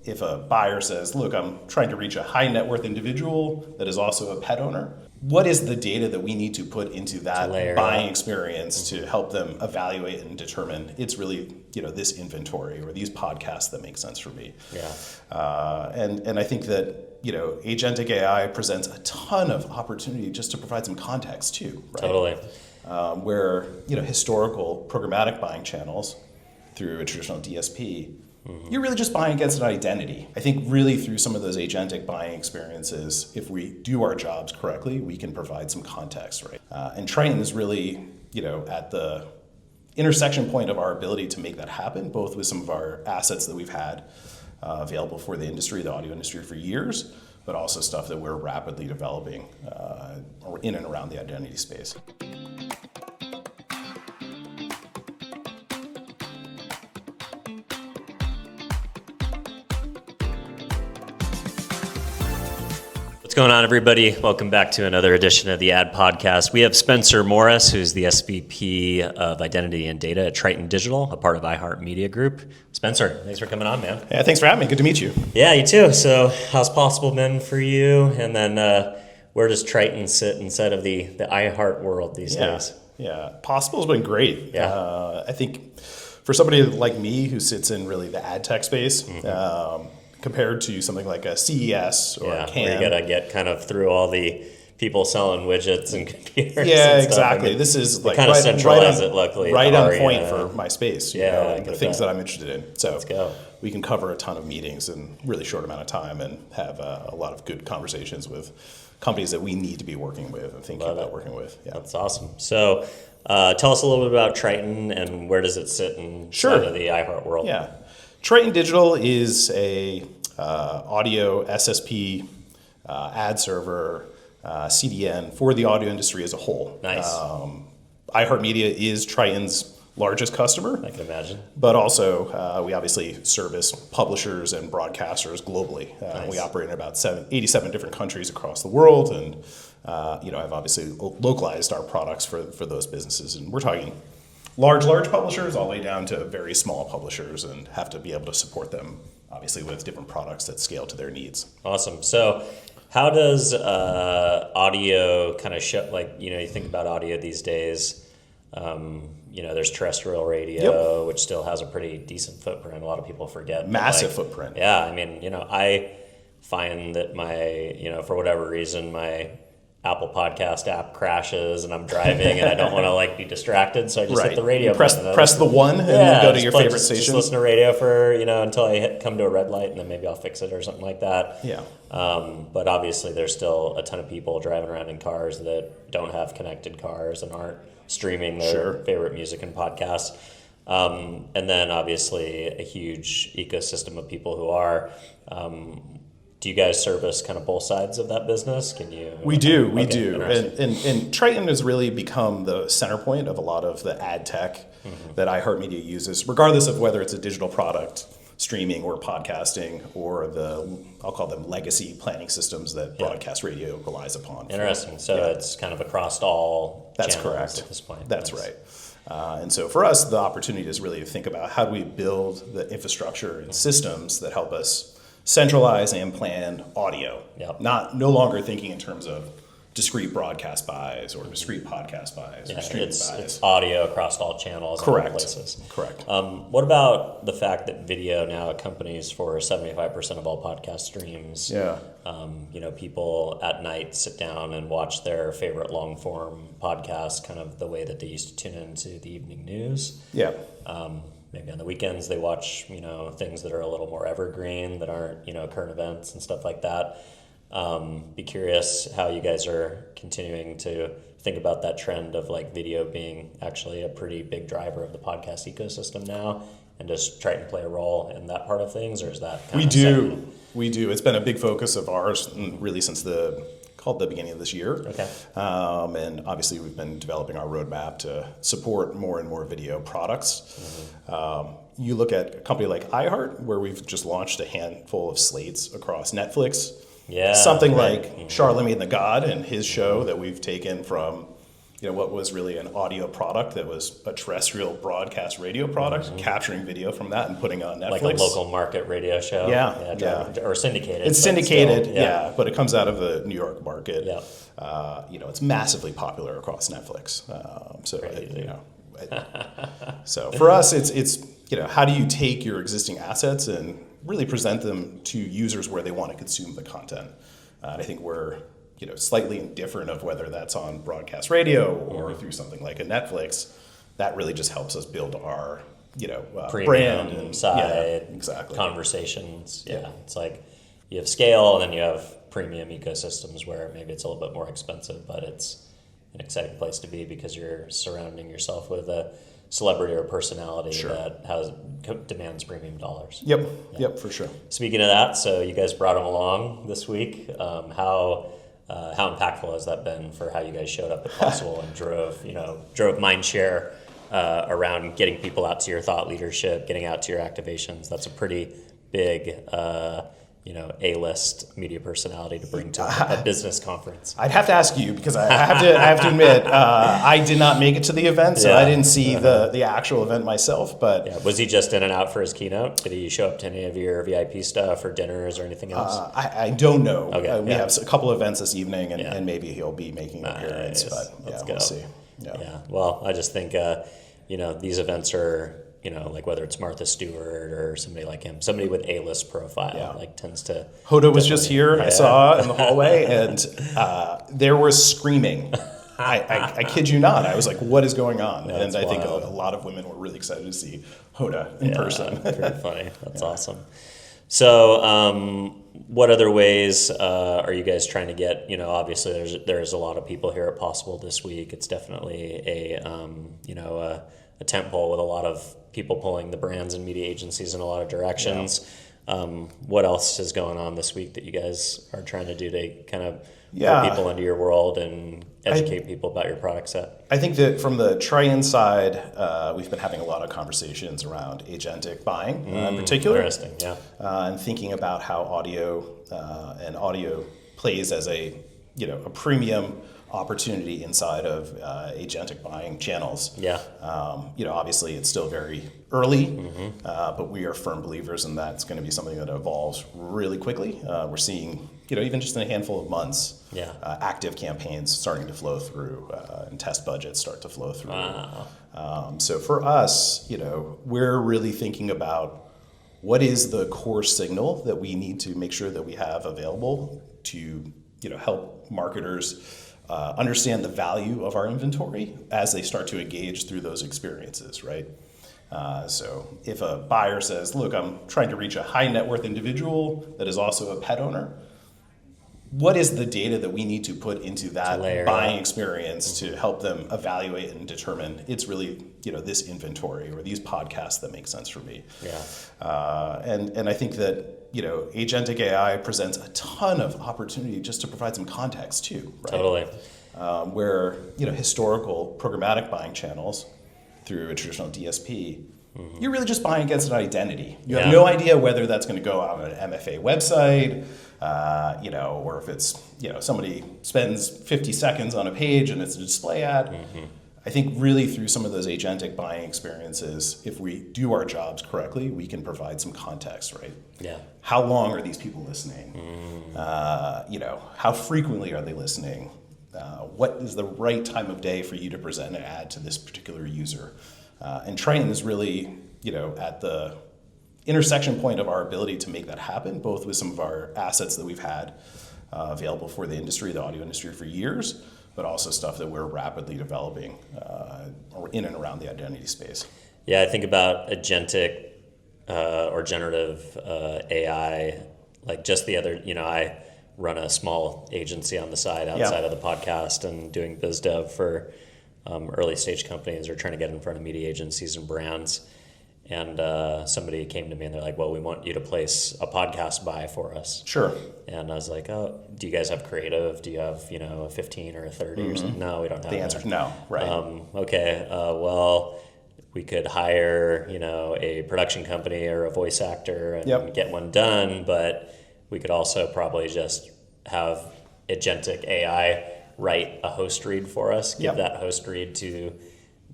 if a buyer says, look, I'm trying to reach a high net worth individual that is also a pet owner, what is the data that we need to put into that buying experience to help them evaluate and determine it's really, this inventory or these podcasts that make sense for me? Yeah. And I think that, agentic AI presents a ton of opportunity just to provide some context too, right? Totally. Where, historical programmatic buying channels through a traditional DSP, you're really just buying against an identity. I think really through some of those agentic buying experiences, if we do our jobs correctly, we can provide some context, right? And Triton is really, at the intersection point of our ability to make that happen, both with some of our assets that we've had available for the industry, the audio industry for years, but also stuff that we're rapidly developing in and around the identity space. What's going on, everybody? Welcome back to another edition of the Ad Podcast. We have Spencer Morris, who's the SVP of Identity and Data at Triton Digital, a part of iHeartMedia Group. Spencer, thanks for coming on, man. Yeah, thanks for having me. Good to meet you. Yeah, you too. So how's Possible been for you? And then where does Triton sit inside of the iHeart world these days? Yeah, Possible's been great. Yeah. I think for somebody like me who sits in really the ad tech space, compared to something like a CES or a CAN. Where you got to get kind of through all the people selling widgets and computers. Yeah, and exactly. I mean, this is like kind of centralize it, luckily. Right on point for my space, and the things that I'm interested in. So let's go. We can cover a ton of meetings in a really short amount of time and have a lot of good conversations with companies that we need to be working with and thinking about working with. Yeah. That's awesome. So tell us a little bit about Triton and where does it sit in of the iHeart world? Yeah. Triton Digital is a audio SSP ad server CDN for the audio industry as a whole. Nice. iHeartMedia is Triton's largest customer. I can imagine. But also, we obviously service publishers and broadcasters globally. Nice. We operate in about 87 different countries across the world, and I've obviously localized our products for those businesses. And we're talking large publishers all the way down to very small publishers, and have to be able to support them, obviously, with different products that scale to their needs. Awesome. So how does audio kind of show, you think about audio these days, there's terrestrial radio, which still has a pretty decent footprint. A lot of people forget. Massive footprint. Yeah. I mean, I find that my, for whatever reason, my Apple Podcast app crashes and I'm driving and I don't want to be distracted, so I just hit the radio button. Press the one and then go to your favorite station. Just listen to radio for until I come to a red light, and then maybe I'll fix it or something like that. Yeah. But obviously there's still a ton of people driving around in cars that don't have connected cars and aren't streaming their favorite music and podcasts. And then obviously a huge ecosystem of people who are. Do you guys service kind of both sides of that business? Can you? We do. And Triton has really become the center point of a lot of the ad tech that iHeartMedia uses, regardless of whether it's a digital product, streaming or podcasting, or I'll call them legacy planning systems that broadcast radio relies upon. Interesting. So it's kind of across all channels at this point. That's right. And so for us, the opportunity is really to think about how do we build the infrastructure and systems that help us centralize and plan audio. Yep. No longer thinking in terms of discrete broadcast buys or discrete podcast buys or streaming buys. It's audio across all channels and all places. Correct. What about the fact that video now accompanies for 75% of all podcast streams? Yeah. People at night sit down and watch their favorite long form podcasts, kind of the way that they used to tune into the evening news. Yeah. Maybe on the weekends they watch, things that are a little more evergreen, that aren't, current events and stuff like that. Be curious how you guys are continuing to think about that trend of video being actually a pretty big driver of the podcast ecosystem now, and just try to play a role in that part of things, or is that kind of segment? We do. It's been a big focus of ours, really since the beginning of this year. Okay. And obviously we've been developing our roadmap to support more and more video products. You look at a company like iHeart, where we've just launched a handful of slates across Netflix. Yeah. Something like Charlemagne the God and his show that we've taken from what was really an audio product that was a terrestrial broadcast radio product, capturing video from that and putting it on Netflix. Like a local market radio show. Yeah. Or syndicated. It's syndicated, but it comes out of the New York market. Yeah. It's massively popular across Netflix. So for us, it's how do you take your existing assets and really present them to users where they want to consume the content? And I think we're slightly indifferent of whether that's on broadcast radio or through something like a Netflix. That really just helps us build our brand and side exactly. conversations. Yeah, it's like you have scale and then you have premium ecosystems where maybe it's a little bit more expensive, but it's an exciting place to be because you're surrounding yourself with a celebrity or personality that demands premium dollars. Yep, for sure. Speaking of that, so you guys brought him along this week. How impactful has that been for how you guys showed up at Possible and drove mind share around getting people out to your thought leadership, getting out to your activations? That's a pretty big A-list media personality to bring to a business conference. I'd have to ask you because I have to admit I did not make it to the event, so I didn't see the actual event myself. But was he just in and out for his keynote? Did he show up to any of your VIP stuff or dinners or anything else? I don't know. Okay, we have a couple events this evening, and maybe he'll be making an appearance. But we'll see. Yeah. Well, I just think these events are. Like whether it's Martha Stewart or somebody like him, somebody with A-list profile, tends to. Hoda was just here. I saw in the hallway, and there was screaming. I kid you not. I was like, "What is going on?" That's and I think wild. a lot of women were really excited to see Hoda in person. Pretty funny. That's awesome. So, what other ways are you guys trying to get? Obviously, there's a lot of people here at Possible this week. It's definitely a tent pole with a lot of people pulling the brands and media agencies in a lot of directions. What else is going on this week that you guys are trying to do to kind of put people into your world and educate people about your product set? I think that from the Triton side, we've been having a lot of conversations around agentic buying in particular. Interesting, yeah. And thinking about how audio plays as a premium opportunity inside of agentic buying channels. Yeah. Obviously it's still very early, but we are firm believers in that it's going to be something that evolves really quickly. We're seeing, even just in a handful of months, active campaigns starting to flow through and test budgets start to flow through. Wow. So for us, we're really thinking about what is the core signal that we need to make sure that we have available to, help marketers understand the value of our inventory as they start to engage through those experiences, right? So if a buyer says, look, I'm trying to reach a high net worth individual that is also a pet owner, what is the data that we need to put into that buying experience to help them evaluate and determine it's really, this inventory or these podcasts that make sense for me? Yeah. And I think that, agentic AI presents a ton of opportunity just to provide some context too, right? Totally. Where, historical programmatic buying channels through a traditional DSP, you're really just buying against an identity. You have no idea whether that's going to go on an MFA website, or if it's, somebody spends 50 seconds on a page and it's a display ad. I think really through some of those agentic buying experiences, if we do our jobs correctly, we can provide some context, right? Yeah. How long are these people listening? How frequently are they listening? What is the right time of day for you to present an ad to this particular user? And Triton is really, at the intersection point of our ability to make that happen, both with some of our assets that we've had available for the industry, the audio industry for years, but also stuff that we're rapidly developing in and around the identity space. Yeah, I think about agentic or generative AI, like just the other, I run a small agency on the side outside of the podcast and doing biz dev for early stage companies or trying to get in front of media agencies and brands. And somebody came to me and they're like, well, we want you to place a podcast buy for us. Sure. And I was like, oh, do you guys have creative? Do you have, a 15 or a 30 or something? No, we don't have The answer is no, right. Okay, well, we could hire, a production company or a voice actor and get one done, but we could also probably just have agentic AI write a host read for us, give Yep. that host read to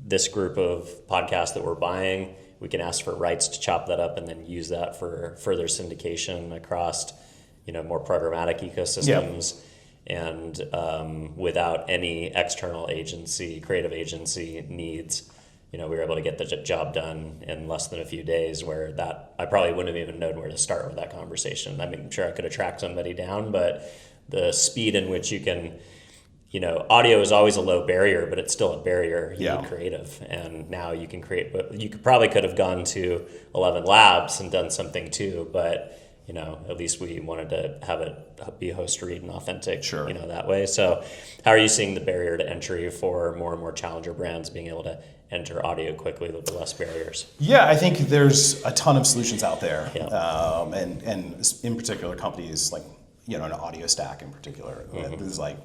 this group of podcasts that we're buying. We can ask for rights to chop that up and then use that for further syndication across, more programmatic ecosystems. And without any external agency, creative agency needs, we were able to get the job done in less than a few days, where that I probably wouldn't have even known where to start with that conversation. I mean, I'm sure I could have tracked somebody down, but the speed in which you can, audio is always a low barrier, but it's still a barrier. You need creative. And now you can create, but you could have gone to 11 Labs and done something too, but at least we wanted to have it be host read and authentic, that way. So how are you seeing the barrier to entry for more and more challenger brands being able to enter audio quickly with less barriers? Yeah, I think there's a ton of solutions out there. Yeah. And in particular companies like, an AudioStack in particular, is like,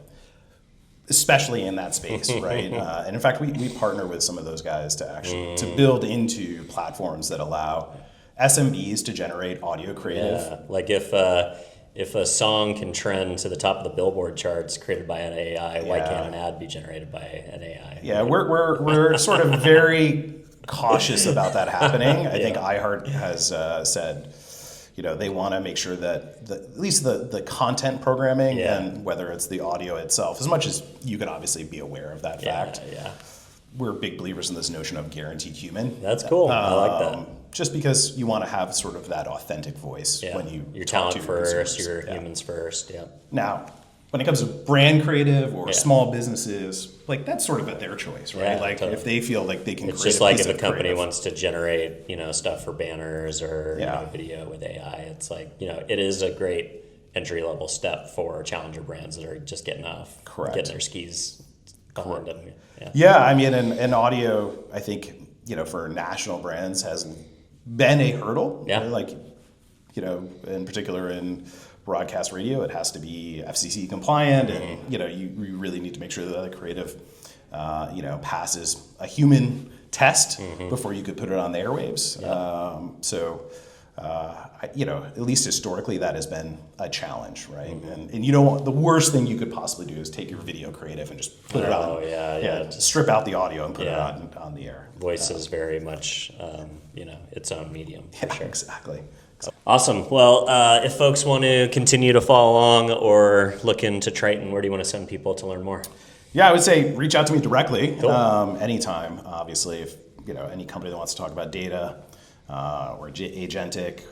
especially in that space, right? And in fact, we partner with some of those guys to actually to build into platforms that allow SMBs to generate audio creative. Yeah, like if a song can trend to the top of the Billboard charts created by an AI, why can't an ad be generated by an AI? Yeah, we're sort of very cautious about that happening. I think iHeart has said, they want to make sure that at least the content programming and whether it's the audio itself, as much as you can obviously be aware of that fact. Yeah. We're big believers in this notion of guaranteed human. That's cool. I like that. Just because you want to have sort of that authentic voice when your talk talent to first, consumers. your humans first. Yeah. Now, when it comes to brand creative or small businesses, like that's sort of at their choice, right? Yeah, like if they feel like they can It's create just like piece if a of company creative. wants to generate, stuff for banners or video with AI. It's like, it is a great entry level step for challenger brands that are just getting their skis behind them. Yeah, I mean, and audio, I think, for national brands has been a hurdle. Yeah. Like, in particular in broadcast radio, it has to be FCC compliant, and you really need to make sure that the creative, passes a human test before you could put it on the airwaves. At least historically, that has been a challenge, right? And you don't want, the worst thing you could possibly do is take your video creative and just put it on. Strip out the audio and put it on the air. Voice is very much, its own medium. For sure. Exactly. Awesome. Well, if folks want to continue to follow along or look into Triton, where do you want to send people to learn more? Yeah, I would say reach out to me directly. Cool. Anytime. Obviously, if any company that wants to talk about data or Agentic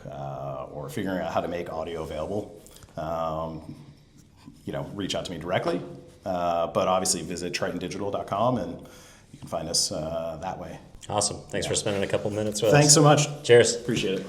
or figuring out how to make audio available, reach out to me directly. But obviously, visit tritondigital.com and you can find us that way. Awesome. Thanks for spending a couple minutes with us. Thanks so much. Cheers. Appreciate it.